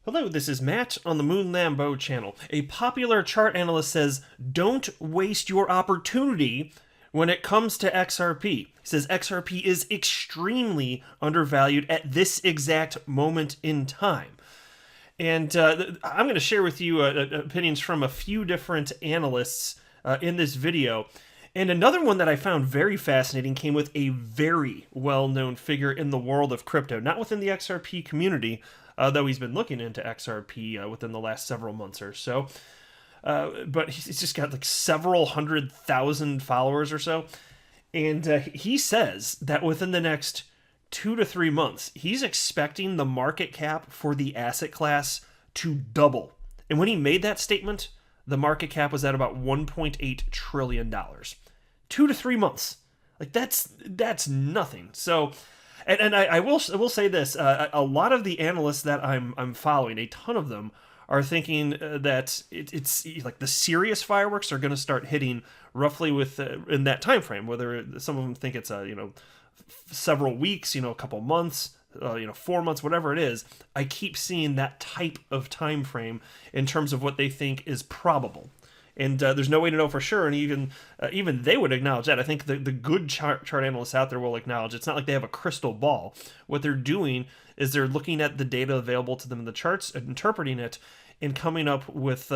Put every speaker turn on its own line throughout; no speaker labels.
Hello, this is Matt on the Moon Lambeau channel. A popular chart analyst says, don't waste your opportunity when it comes to XRP. He says XRP is extremely undervalued at this exact moment in time. And I'm going to share with you opinions from a few different analysts in this video. And another one that I found very fascinating came with a very well-known figure in the world of crypto, not within the XRP community, though he's been looking into XRP within the last several months or so. But he's just got like several 100,000 followers or so. And he says that within the next 2 to 3 months, he's expecting the market cap for the asset class to double. And when he made that statement, the market cap was at about $1.8 trillion. 2 to 3 months. Like that's nothing. So, and I will say this: a lot of the analysts that I'm following, a ton of them, are thinking that it's like the serious fireworks are going to start hitting roughly in that time frame. Whether some of them think it's several weeks, a couple months, 4 months, whatever it is. I keep seeing that type of time frame in terms of what they think is probable. And there's no way to know for sure, and even they would acknowledge that. I think the good chart analysts out there will acknowledge it's not like they have a crystal ball. What they're doing is they're looking at the data available to them in the charts, interpreting it, and coming up with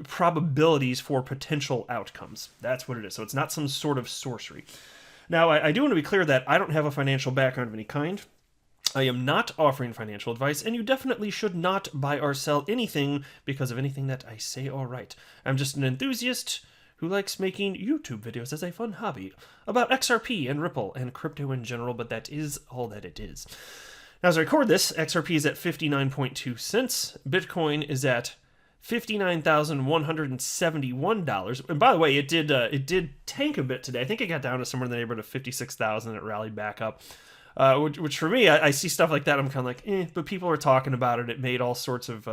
probabilities for potential outcomes. That's what it is. So it's not some sort of sorcery. Now, I do want to be clear that I don't have a financial background of any kind. I am not offering financial advice, and you definitely should not buy or sell anything because of anything that I say or write. I'm just an enthusiast who likes making YouTube videos as a fun hobby about XRP and Ripple and crypto in general, but that is all that it is. Now, as I record this, XRP is at 59.2 cents. Bitcoin is at $59,171. And by the way, it did tank a bit today. I think it got down to somewhere in the neighborhood of 56,000. It rallied back up. Which for me, I see stuff like that, I'm kind of like, but people are talking about it. It made all sorts of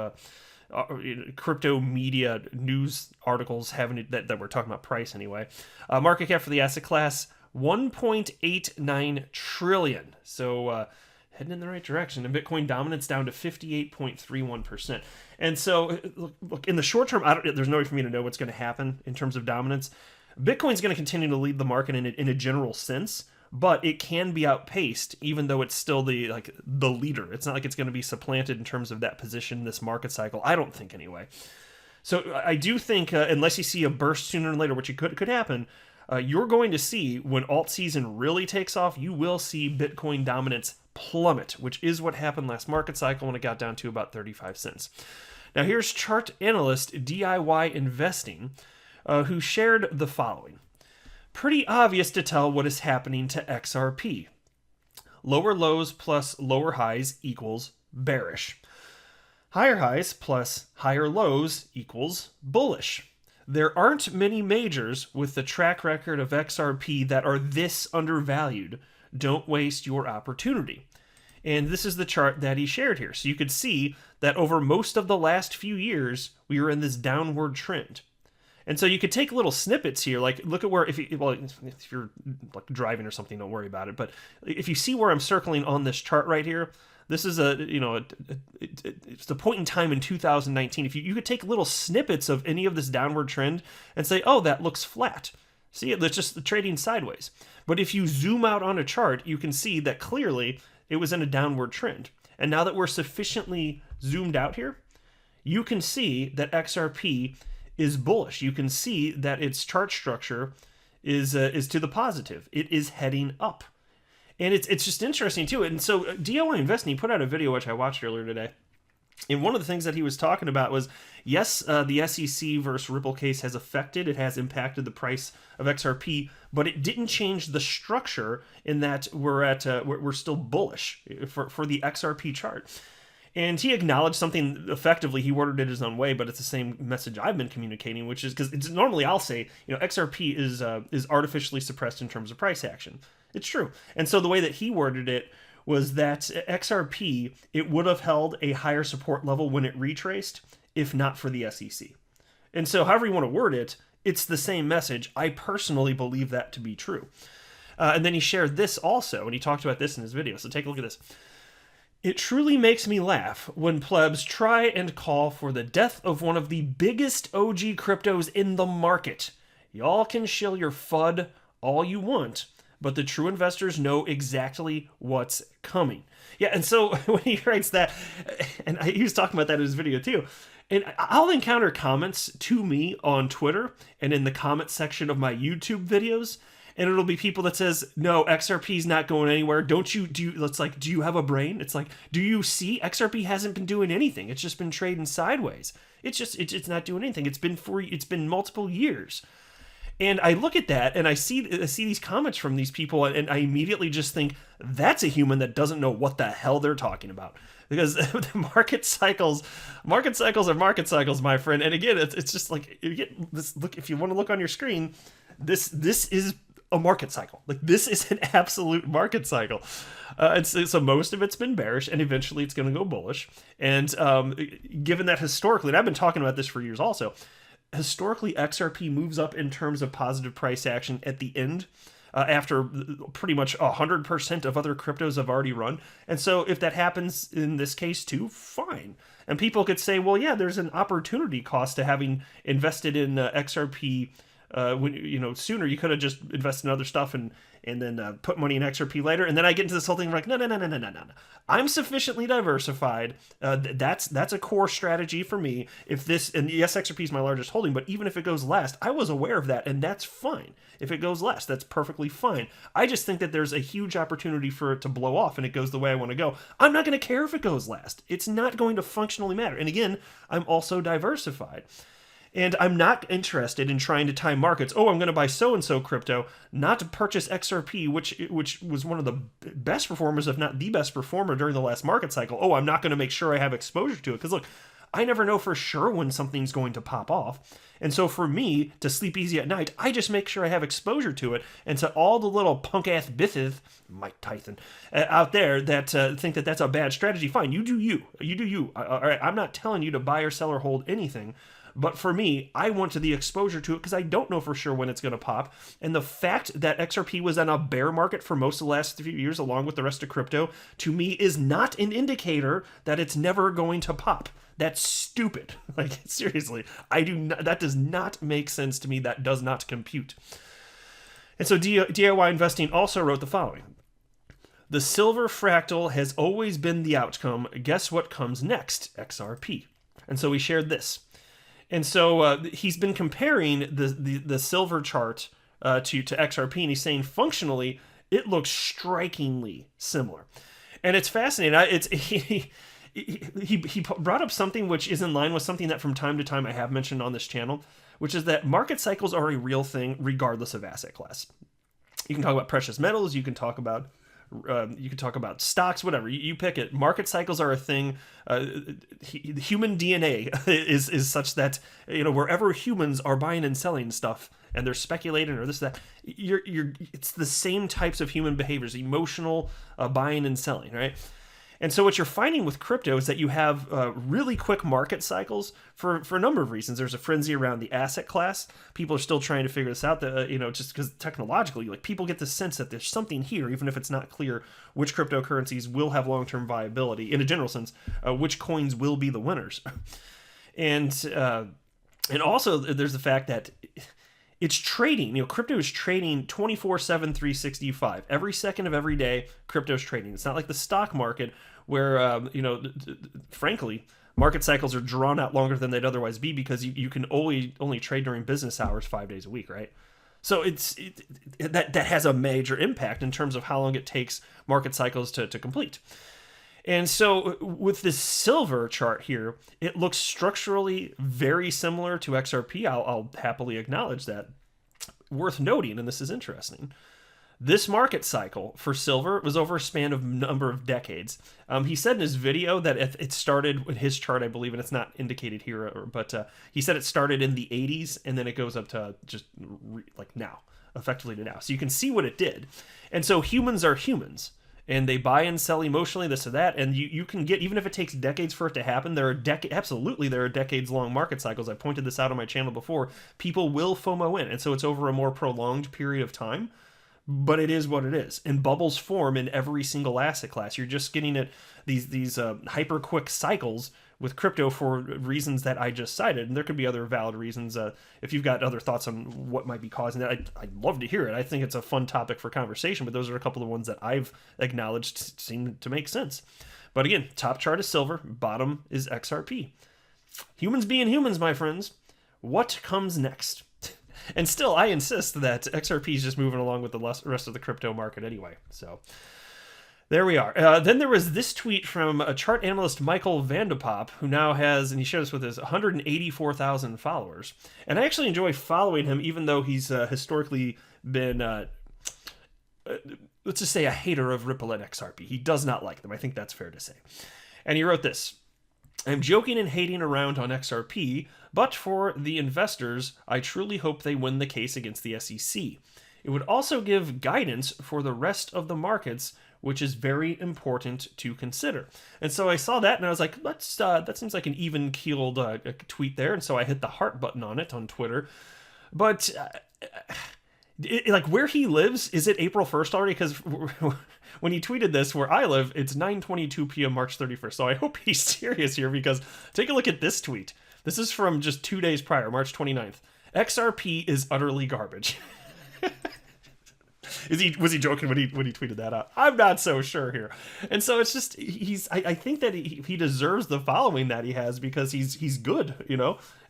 crypto media news articles that were talking about price anyway. Market cap for the asset class, 1.89 trillion. So heading in the right direction. And Bitcoin dominance down to 58.31%. And so, look, in the short term, there's no way for me to know what's going to happen in terms of dominance. Bitcoin's going to continue to lead the market in a general sense, but it can be outpaced, even though it's still the leader. It's not like it's going to be supplanted in terms of that position in this market cycle. I don't think anyway. So I do think, unless you see a burst sooner than later, which could happen, you're going to see when alt season really takes off, you will see Bitcoin dominance plummet, which is what happened last market cycle when it got down to about 35 cents. Now here's chart analyst DIY Investing, who shared the following. Pretty obvious to tell what is happening to XRP. Lower lows plus lower highs equals bearish. Higher highs plus higher lows equals bullish. There aren't many majors with the track record of XRP that are this undervalued. Don't waste your opportunity. And this is the chart that he shared here. So you could see that over most of the last few years, we were in this downward trend. And so you could take little snippets here, like look at where, if you're like driving or something, don't worry about it. But if you see where I'm circling on this chart right here, this is it's the point in time in 2019. If you could take little snippets of any of this downward trend and say, oh, that looks flat. See, it's just trading sideways. But if you zoom out on a chart, you can see that clearly it was in a downward trend. And now that we're sufficiently zoomed out here, you can see that XRP is bullish. You can see that its chart structure is to the positive. It is heading up. And it's just interesting too. And so DIY Investing, he put out a video which I watched earlier today. And one of the things that he was talking about was, yes, the SEC versus Ripple case has it has impacted the price of XRP, but it didn't change the structure in that we're still bullish for the XRP chart. And he acknowledged something effectively. He worded it his own way, but it's the same message I've been communicating, which is because normally I'll say, XRP is artificially suppressed in terms of price action. It's true. And so the way that he worded it was that XRP, it would have held a higher support level when it retraced, if not for the SEC. And so however you want to word it, it's the same message. I personally believe that to be true. And then he shared this also, and he talked about this in his video. So take a look at this. It truly makes me laugh when plebs try and call for the death of one of the biggest OG cryptos in the market. Y'all can shill your FUD all you want, but the true investors know exactly what's coming. Yeah, and so when he writes that, and he was talking about that in his video too, and I'll encounter comments to me on Twitter and in the comment section of my YouTube videos, and it'll be people that says, no, XRP's not going anywhere. Do you have a brain? It's like, do you see XRP hasn't been doing anything? It's just been trading sideways. It's not doing anything. It's been multiple years. And I look at that and I see these comments from these people, and I immediately just think that's a human that doesn't know what the hell they're talking about. Because the market cycles are market cycles, my friend. And again, it's just like, you get this look, if you want to look on your screen, this is a market cycle. Like, this is an absolute market cycle. So most of it's been bearish, and eventually it's going to go bullish. And given that historically, and I've been talking about this for years also, historically XRP moves up in terms of positive price action at the end, after pretty much 100% of other cryptos have already run. And so if that happens in this case too, fine. And people could say, well, yeah, there's an opportunity cost to having invested in XRP. When sooner you could have just invested in other stuff and then put money in XRP later. And then I get into this whole thing like, no. I'm sufficiently diversified. That's a core strategy for me. If this, and yes, XRP is my largest holding, but even if it goes last, I was aware of that, and that's fine. If it goes last, that's perfectly fine. I just think that there's a huge opportunity for it to blow off and it goes the way I want to go. I'm not going to care if it goes last. It's not going to functionally matter. And again, I'm also diversified. And I'm not interested in trying to time markets. Oh, I'm going to buy so-and-so crypto, not to purchase XRP, which was one of the best performers, if not the best performer during the last market cycle. Oh, I'm not going to make sure I have exposure to it. Because look, I never know for sure when something's going to pop off. And so for me, to sleep easy at night, I just make sure I have exposure to it. And to all the little punk-ass bitches, Mike Tyson, out there that think that that's a bad strategy, fine, you do you. You do you. All right, I'm not telling you to buy or sell or hold anything. But for me, I want the exposure to it because I don't know for sure when it's going to pop. And the fact that XRP was on a bear market for most of the last few years, along with the rest of crypto, to me is not an indicator that it's never going to pop. That's stupid. Like, seriously, that does not make sense to me. That does not compute. And so DIY Investing also wrote the following. The silver fractal has always been the outcome. Guess what comes next? XRP. And so we shared this. And so he's been comparing the silver chart to XRP, and he's saying functionally it looks strikingly similar. And it's fascinating. He brought up something which is in line with something that from time to time I have mentioned on this channel, which is that market cycles are a real thing regardless of asset class. You can talk about precious metals, you can talk about stocks, whatever. You pick it. Market cycles are a thing. Human DNA is such that, wherever humans are buying and selling stuff and they're speculating or this, that, it's the same types of human behaviors, emotional buying and selling, right? And so what you're finding with crypto is that you have really quick market cycles for a number of reasons. There's a frenzy around the asset class. People are still trying to figure this out. Just because technologically, like, people get the sense that there's something here, even if it's not clear which cryptocurrencies will have long-term viability. In a general sense, which coins will be the winners, and also there's the fact that it's trading. Crypto is trading 24/7, 365. Every second of every day, crypto's trading. It's not like the stock market where, frankly, market cycles are drawn out longer than they'd otherwise be because you can only trade during business hours 5 days a week, right? So that has a major impact in terms of how long it takes market cycles to complete. And so with this silver chart here, it looks structurally very similar to XRP. I'll happily acknowledge that. Worth noting, and this is interesting, this market cycle for silver was over a span of number of decades. He said in his video that it started with his chart, I believe, and it's not indicated here, but he said it started in the 80s, and then it goes up to just like now, effectively to now. So you can see what it did. And so humans are humans. And they buy and sell emotionally, this or that, and you can get, even if it takes decades for it to happen, there are decades-long market cycles. I pointed this out on my channel before. People will FOMO in, and so it's over a more prolonged period of time. but it is what it is. And bubbles form in every single asset class. You're just getting at these hyper quick cycles with crypto for reasons that I just cited. And there could be other valid reasons. If you've got other thoughts on what might be causing that, I'd love to hear it. I think it's a fun topic for conversation, but those are a couple of ones that I've acknowledged seem to make sense. But again, top chart is silver, bottom is XRP. Humans being humans, my friends. What comes next? And still, I insist that XRP is just moving along with the rest of the crypto market anyway. So there we are. Then there was this tweet from a chart analyst, Michael Vandepop, who now has, and he shared this with his 184,000 followers. And I actually enjoy following him, even though he's historically been, let's just say, a hater of Ripple and XRP. He does not like them. I think that's fair to say. And he wrote this. I'm joking and hating around on XRP, but for the investors, I truly hope they win the case against the SEC. It would also give guidance for the rest of the markets, which is very important to consider. And so I saw that and I was like, that seems like an even-keeled tweet there. And so I hit the heart button on it on Twitter. But like where he lives, is it April 1st already? Because when he tweeted this, where I live, it's 9:22 p.m. March 31st. So I hope he's serious here, because take a look at this tweet. This is from just 2 days prior, March 29th. XRP is utterly garbage. Was he joking when he tweeted that out? I'm not so sure here. And so it's just I think that he deserves the following that he has, because he's good,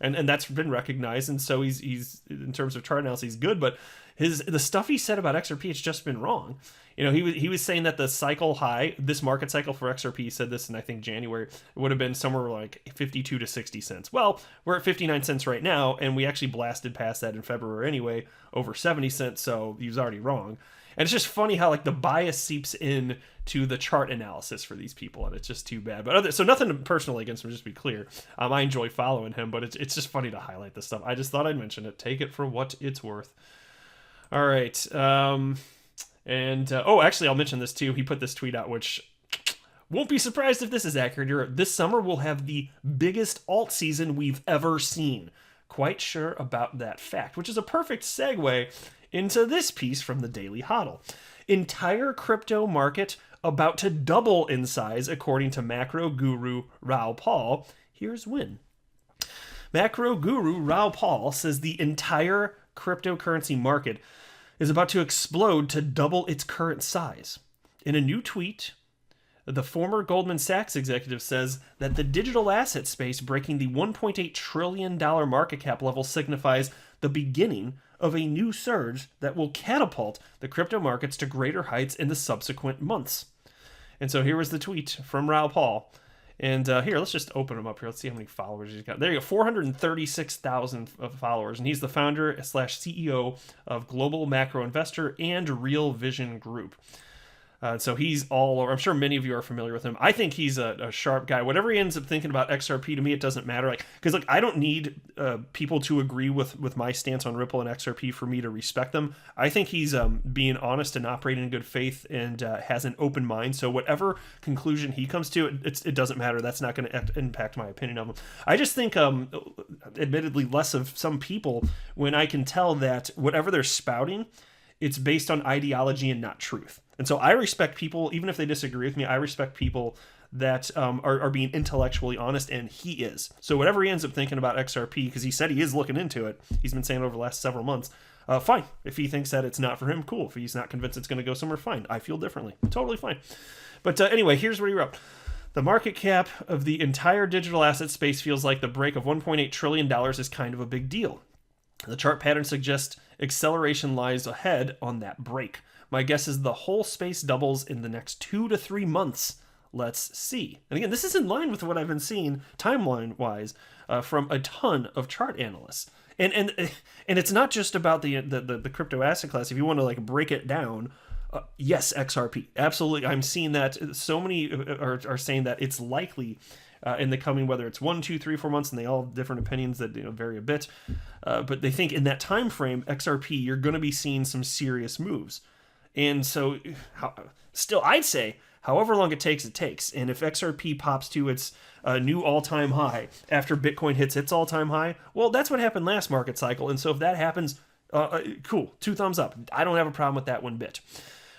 and that's been recognized. And so he's in terms of chart analysis, he's good, but the stuff he said about XRP, it's just been wrong. He was saying that the cycle high, this market cycle for XRP, he said this in, I think, January, it would have been somewhere like 52 to 60 cents. Well, we're at 59 cents right now, and we actually blasted past that in February anyway, over 70 cents, so he was already wrong. And it's just funny how like the bias seeps in to the chart analysis for these people, and it's just too bad. But so nothing personally against him, just to be clear. I enjoy following him, but it's just funny to highlight this stuff. I just thought I'd mention it. Take it for what it's worth. All right. Actually, I'll mention this too. He put this tweet out, which won't be surprised if this is accurate. This summer we'll have the biggest alt season we've ever seen. Quite sure about that fact, which is a perfect segue into this piece from the Daily Hodl. Entire crypto market about to double in size, according to macro guru Raoul Pal. Here's when. Macro guru Raoul Pal says the entire cryptocurrency market is about to explode to double its current size. In a new tweet, the former Goldman Sachs executive says that the digital asset space breaking the $1.8 trillion market cap level signifies the beginning of a new surge that will catapult the crypto markets to greater heights in the subsequent months. And so here was the tweet from Raoul Pal. And here, let's just open him up here. Let's see how many followers he's got. There you go, 436,000 followers. And he's the founder / CEO of Global Macro Investor and Real Vision Group. So he's all over. I'm sure many of you are familiar with him. I think he's a sharp guy. Whatever he ends up thinking about XRP, to me, it doesn't matter. Because I don't need people to agree with my stance on Ripple and XRP for me to respect them. I think he's being honest and operating in good faith and has an open mind. So whatever conclusion he comes to, it doesn't matter. That's not going to impact my opinion of him. I just think, admittedly, less of some people when I can tell that whatever they're spouting, it's based on ideology and not truth. And so I respect people, even if they disagree with me, I respect people that are being intellectually honest, and he is. So whatever he ends up thinking about XRP, because he said he is looking into it, he's been saying over the last several months, fine. If he thinks that it's not for him, cool. If he's not convinced it's going to go somewhere, fine. I feel differently. Totally fine. But anyway, here's what he wrote. The market cap of the entire digital asset space feels like the break of $1.8 trillion is kind of a big deal. The chart pattern suggests acceleration lies ahead on that break. My guess is the whole space doubles in the next 2 to 3 months. Let's see. And again, this is in line with what I've been seeing timeline-wise from a ton of chart analysts. And it's not just about the crypto asset class. If you want to break it down, yes, XRP, absolutely. I'm seeing that so many are saying that it's likely in the coming, whether it's 1, 2, 3, 4 months, and they all have different opinions that vary a bit. But they think in that time frame, XRP, you're going to be seeing some serious moves. And so, still, I'd say, however long it takes, it takes. And if XRP pops to its new all-time high after Bitcoin hits its all-time high, well, that's what happened last market cycle. And so if that happens, Cool. 2 thumbs up. I don't have a problem with that one bit.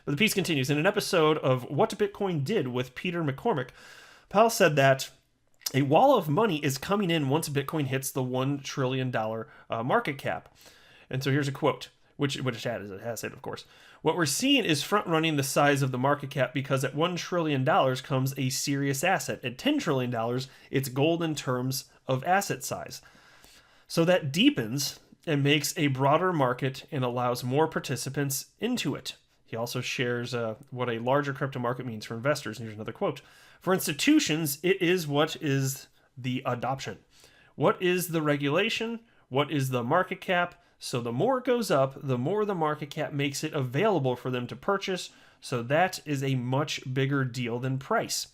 But the piece continues. In an episode of What Bitcoin Did with Peter McCormick, Pal said that a wall of money is coming in once Bitcoin hits the $1 trillion market cap. And so here's a quote, which it has it, of course. What we're seeing is front-running the size of the market cap because at $1 trillion comes a serious asset. At $10 trillion, it's gold in terms of asset size. So that deepens and makes a broader market and allows more participants into it. He also shares what a larger crypto market means for investors. And here's another quote. For institutions, it is what is the adoption. What is the regulation? What is the market cap? So the more it goes up, the more the market cap makes it available for them to purchase. So that is a much bigger deal than price.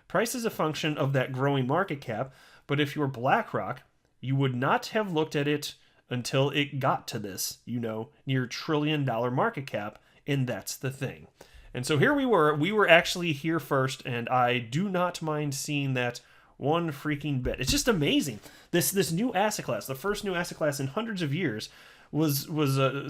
Price is a function of that growing market cap. But if you're BlackRock, you would not have looked at it until it got to this, near $1 trillion market cap. And that's the thing. And so here we were actually here first, and I do not mind seeing that one freaking bit. It's just amazing. This new asset class, the first new asset class in hundreds of years, was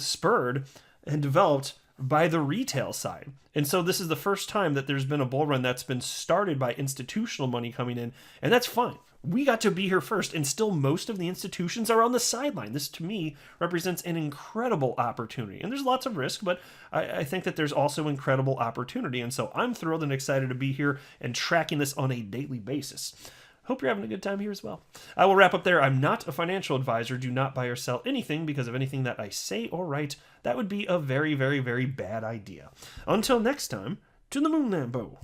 spurred and developed by the retail side. And so this is the first time that there's been a bull run that's been started by institutional money coming in, and that's fine. We got to be here first, and still most of the institutions are on the sideline. This, to me, represents an incredible opportunity. And there's lots of risk, but I think that there's also incredible opportunity. And so I'm thrilled and excited to be here and tracking this on a daily basis. Hope you're having a good time here as well. I will wrap up there. I'm not a financial advisor. Do not buy or sell anything because of anything that I say or write. That would be a very, very, very bad idea. Until next time, to the moon, Lambo.